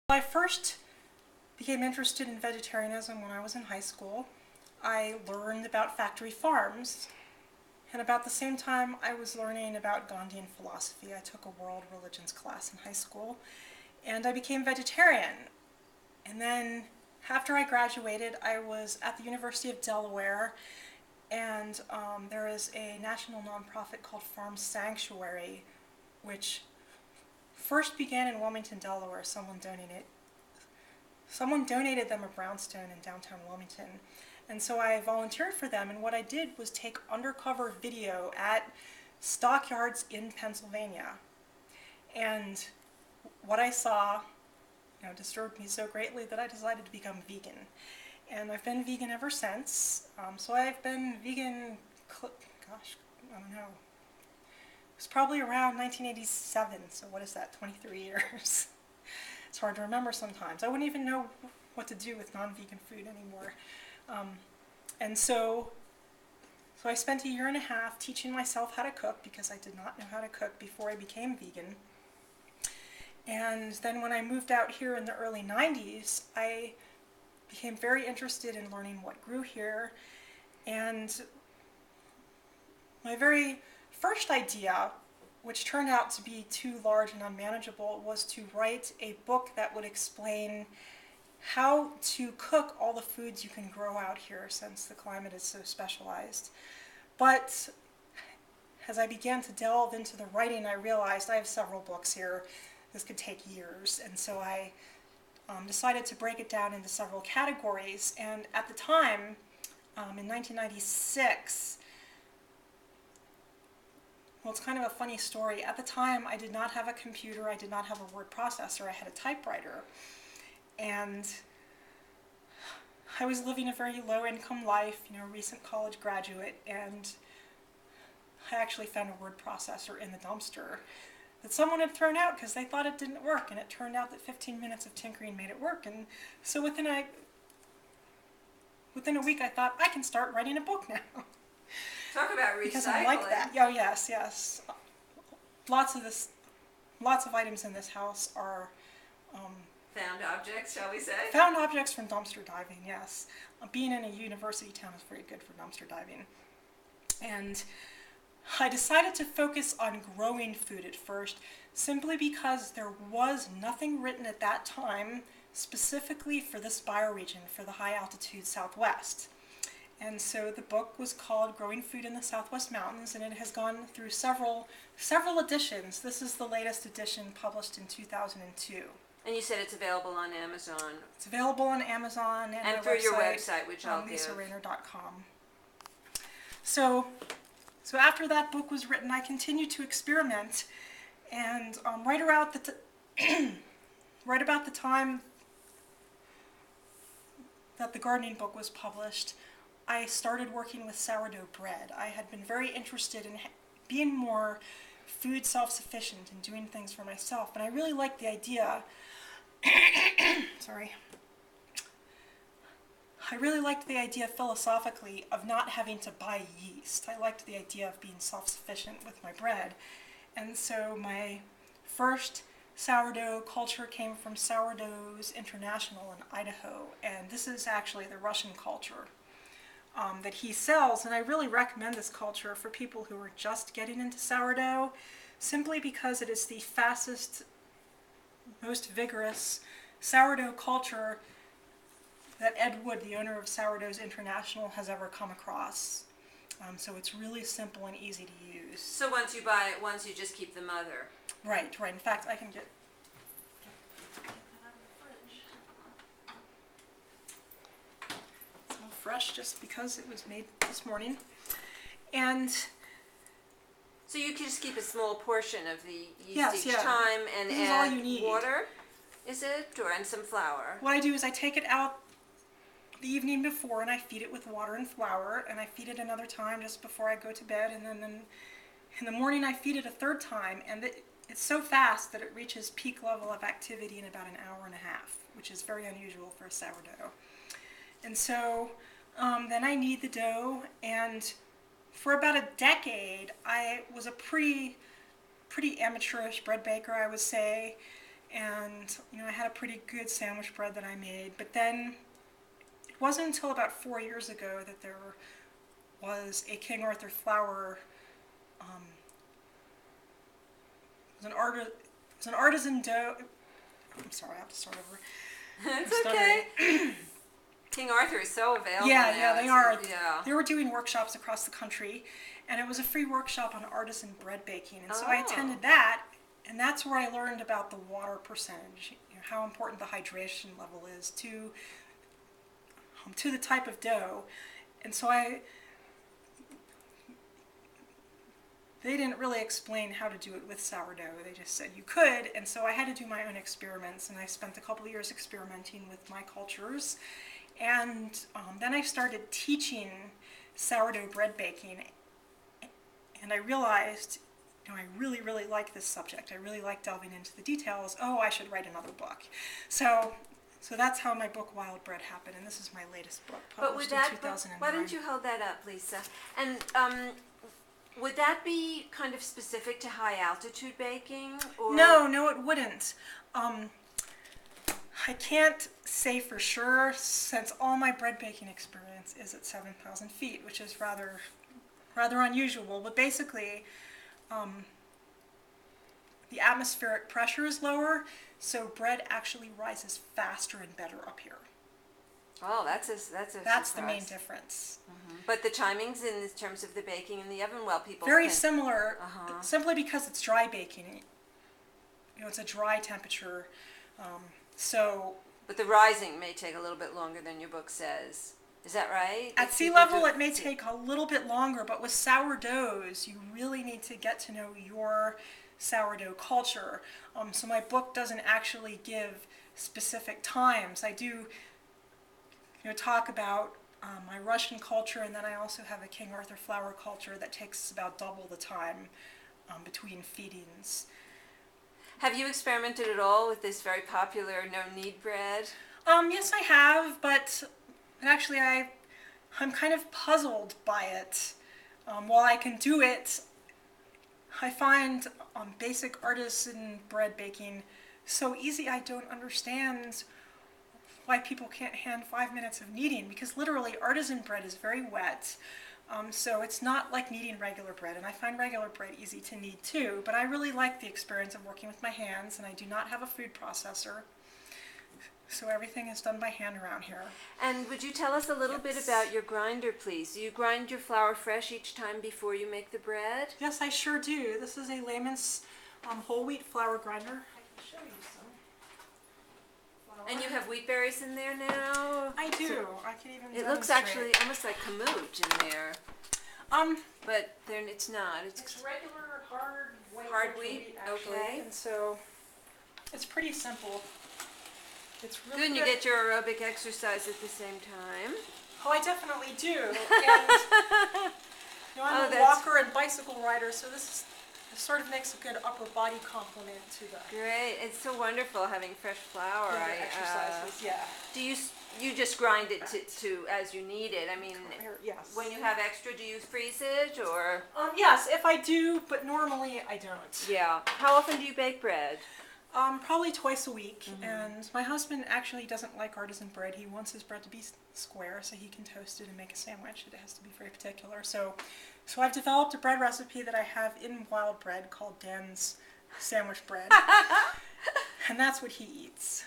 I first became interested in vegetarianism when I was in high school. I learned about factory farms, and about the same time I was learning about Gandhian philosophy. I took a world religions class in high school, and I became vegetarian. And then after I graduated, I was at the University of Delaware, and there is a national nonprofit called Farm Sanctuary, which first began in Wilmington, Delaware. Someone donated them a brownstone in downtown Wilmington. And so I volunteered for them, and what I did was take undercover video at stockyards in Pennsylvania. And what I saw, disturbed me so greatly that I decided to become vegan. And I've been vegan ever since. So I've been vegan, I don't know. It was probably around 1987, so what is that, 23 years? It's hard to remember sometimes. I wouldn't even know what to do with non-vegan food anymore. And so I spent a year and a half teaching myself how to cook because I did not know how to cook before I became vegan. And then when I moved out here in the early 90s, I became very interested in learning what grew here. And my very first idea, which turned out to be too large and unmanageable, was to write a book that would explain how to cook all the foods you can grow out here since the climate is so specialized. But as I began to delve into the writing, I realized I have several books here. This could take years, and so I decided to break it down into several categories. And at the time, in 1996, well, it's kind of a funny story. At the time, I did not have a computer, I did not have a word processor, I had a typewriter. And I was living a very low-income life, recent college graduate, and I actually found a word processor in the dumpster that someone had thrown out because they thought it didn't work, and it turned out that 15 minutes of tinkering made it work. And so within a week, I thought, I can start writing a book now. Talk about recycling. Because I like that. Oh, yes. Lots of items in this house are found objects, shall we say? Found objects from dumpster diving, yes. Being in a university town is very good for dumpster diving. And I decided to focus on growing food at first, simply because there was nothing written at that time specifically for this bioregion, for the high altitude Southwest. And so the book was called Growing Food in the Southwest Mountains, and it has gone through several editions. This is the latest edition, published in 2002. And you said it's available on Amazon. It's available on Amazon and through your website, which I'll give. LisaRayner.com. So after that book was written, I continued to experiment, and right about the time that the gardening book was published, I started working with sourdough bread. I had been very interested in being more food self-sufficient and doing things for myself, and I really liked the idea. Sorry. I really liked the idea philosophically of not having to buy yeast. I liked the idea of being self-sufficient with my bread. And so my first sourdough culture came from Sourdoughs International in Idaho. And this is actually the Russian culture that he sells. And I really recommend this culture for people who are just getting into sourdough, simply because it is the fastest, most vigorous sourdough culture that Ed Wood, the owner of Sourdoughs International, has ever come across. So it's really simple and easy to use. So once you buy it, you just keep the mother. Right. In fact, I can get that out of the fridge. It's all fresh just because it was made this morning. And so you can just keep a small portion of the yeast yes, each yeah. time and this add is all you need. Water, is it? And some flour? What I do is I take it out the evening before and I feed it with water and flour, and I feed it another time just before I go to bed, and then in the morning I feed it a third time, and it's so fast that it reaches peak level of activity in about an hour and a half, which is very unusual for a sourdough. And so then I knead the dough, and for about a decade I was a pretty amateurish bread baker, I would say. and I had a pretty good sandwich bread that I made. But then it wasn't until about 4 years ago that there was a King Arthur flour. It was an artisan dough. I'm sorry, I have to start over. It's okay. King Arthur is so available Yeah, now. yeah, they are. Yeah. They were doing workshops across the country, and it was a free workshop on artisan bread baking. And so I Oh. attended that, and that's where I learned about the water percentage, how important the hydration level is to the type of dough. And so they didn't really explain how to do it with sourdough. They just said you could, and so I had to do my own experiments, and I spent a couple of years experimenting with my cultures. And then I started teaching sourdough bread baking, and I realized, I really, really like this subject. I really like delving into the details. Oh, I should write another book. So that's how my book Wild Bread happened, and this is my latest book, published in 2009. Why don't you hold that up, Lisa? And would that be kind of specific to high altitude baking? Or? No, it wouldn't. I can't say for sure, since all my bread baking experience is at 7,000 feet, which is rather unusual. But basically, the atmospheric pressure is lower, so bread actually rises faster and better up here. Oh, that's the main difference. Mm-hmm. But the timings in terms of the baking in the oven, well, people very similar, Uh-huh. simply because it's dry baking. It's a dry temperature. But the rising may take a little bit longer than your book says. Is that right? At sea level, it may take a little bit longer, but with sourdoughs, you really need to get to know your sourdough culture. So my book doesn't actually give specific times. I do talk about my Russian culture, and then I also have a King Arthur flour culture that takes about double the time between feedings. Have you experimented at all with this very popular no-knead bread? Yes, I have, but actually I'm kind of puzzled by it. While I can do it, I find basic artisan bread baking so easy. I don't understand why people can't hand 5 minutes of kneading, because literally artisan bread is very wet. So it's not like kneading regular bread, and I find regular bread easy to knead too, but I really like the experience of working with my hands, and I do not have a food processor, so everything is done by hand around here. And would you tell us a little bit about your grinder, please? Do you grind your flour fresh each time before you make the bread? Yes, I sure do. This is a Layman's whole wheat flour grinder. I can show you some flour. And you have wheat berries in there now? I do. I can even It looks actually almost like kamut in there. But then it's not. It's regular hard wheat, actually. Okay. And so it's pretty simple. It's really good. And you get your aerobic exercise at the same time. Oh, I definitely do. And I'm a walker and bicycle rider, so this sort of makes a good upper body complement to the. Great. It's so wonderful having fresh flour. Exercises, yeah. Do you just grind it to as you need it? I mean, yes. When you have extra, do you freeze it or? Yes, if I do, but normally I don't. Yeah. How often do you bake bread? Probably twice a week, and my husband actually doesn't like artisan bread. He wants his bread to be square so he can toast it and make a sandwich. It has to be very particular. So I've developed a bread recipe that I have in Wild Bread called Dan's Sandwich Bread, and that's what he eats.